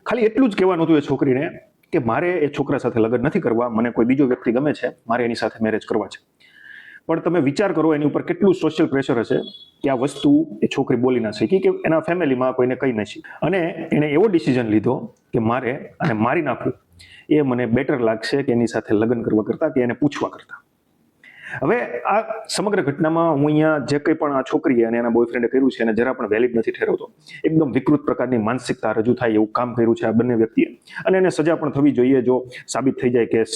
ખાલી એટલું જ કહેવાનું હતું એ છોકરીને કે મારે એ છોકરા સાથે લગ્ન નથી કરવા, મને કોઈ બીજો વ્યક્તિ ગમે છે, મારે એની સાથે મેરેજ કરવા છે. પણ તમે વિચાર કરો એની ઉપર કેટલું સોશિયલ પ્રેશર હશે કે આ વસ્તુ એ છોકરી બોલી ના શકી કે એના ફેમિલીમાં કોઈને કહી ન શકી, અને એણે એવો ડિસિઝન લીધો કે મારે આને મારી નાખવું એ મને બેટર લાગશે કે એની સાથે લગ્ન કરવા કરતા કે એને પૂછવા કરતા. હવે આ સમગ્ર ઘટનામાં હું અહીંયા જે કંઈ પણ આ છોકરીએ અને એના બોયફ્રેન્ડે કર્યું છે એને જરા પણ વેલિડ નથી ઠેરવતો. એકદમ વિકૃત પ્રકારની માનસિકતા રજૂ થાય એવું કામ કર્યું છે આ બંને વ્યક્તિએ, અને એને સજા પણ થવી જોઈએ જો સાબિત થઈ જાય કેસ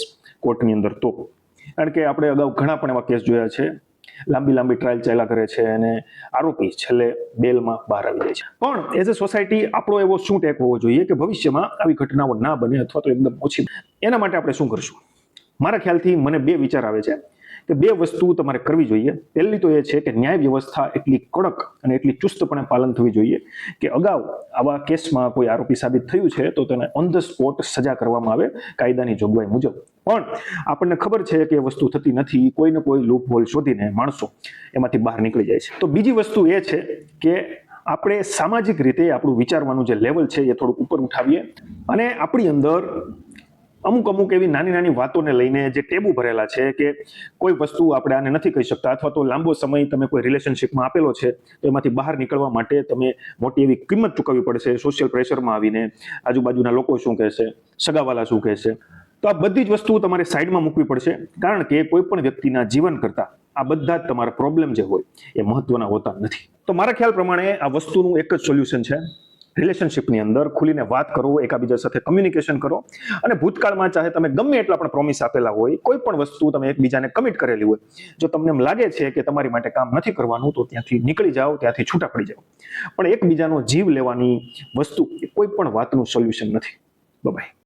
કોર્ટની અંદર તો. કારણ કે આપણે અગાઉ ઘણા પણ એવા કેસ જોયા છે, લાંબી ટ્રાયલ ચાલ્યા કરે છે અને આરોપી છેલ્લે બેલમાં બહાર આવી જાય છે. પણ એઝ અ સોસાયટી આપણો એવો શું ટેક હોવો જોઈએ કે ભવિષ્યમાં આવી ઘટનાઓ ના બને અથવા તો એકદમ ઓછી. એના માટે આપણે શું કરશું? મારા ખ્યાલથી મને બે વિચાર આવે છે કે બે વસ્તુ તમારે કરવી જોઈએ. પહેલી તો એ છે કે ન્યાય વ્યવસ્થા એટલી કડક અને એટલી ચુસ્તપણે પાલન થવી જોઈએ કે અગાઉ આવા કેસમાં કોઈ આરોપી સાબિત થયું છે તો તેને ઓન ધ સ્પોટ સજા કરવામાં આવે કાયદાની જોગવાઈ મુજબ. પણ આપણને ખબર છે કે એ વસ્તુ થતી નથી, કોઈને કોઈ લૂપ હોલ શોધીને માણસો એમાંથી બહાર નીકળી જાય છે. તો બીજી વસ્તુ એ છે કે આપણે સામાજિક રીતે આપણું વિચારવાનું જે લેવલ છે એ થોડુંક ઉપર ઉઠાવીએ અને આપણી અંદર અમુક એવી નાની વાતોને લઈને જે ટેબુ ભરેલા છે કે કોઈ વસ્તુ આપણે આને નથી કહી શકતા, અથવા તો લાંબો સમય તમે કોઈ રિલેશનશિપમાં આપેલો છે તો એમાંથી બહાર નીકળવા માટે તમે મોટી એવી કિંમત ચૂકવવી પડશે સોશિયલ પ્રેશરમાં આવીને. આજુબાજુના લોકો શું કહેશે, સગાવાલા શું કહેશે, તો આ બધી જ વસ્તુઓ તમારે સાઈડમાં મૂકવી પડશે. કારણ કે કોઈ પણ વ્યક્તિના જીવન કરતા આ બધા જ તમારા પ્રોબ્લેમ જે હોય એ મહત્વના હોતા નથી. તો મારા ખ્યાલ પ્રમાણે આ વસ્તુનું એક જ સોલ્યુશન છે, રિલેશનશિપની અંદર ખુલીને વાત કરો, એકાબીજા સાથે કમ્યુનિકેશન કરો, અને ભૂતકાળમાં ચાહે તમે ગમે એટલા પણ પ્રોમિસ આપેલા હોય, કોઈ પણ વસ્તુ તમે એકબીજાને કમિટ કરેલી હોય, જો તમને એમ લાગે છે કે તમારી માટે કામ નથી કરવાનું તો ત્યાંથી નીકળી જાઓ, ત્યાંથી છૂટા પડી જાઓ. પણ એકબીજાનો જીવ લેવાની વસ્તુ એ કોઈ પણ વાતનું સોલ્યુશન નથી. બાય.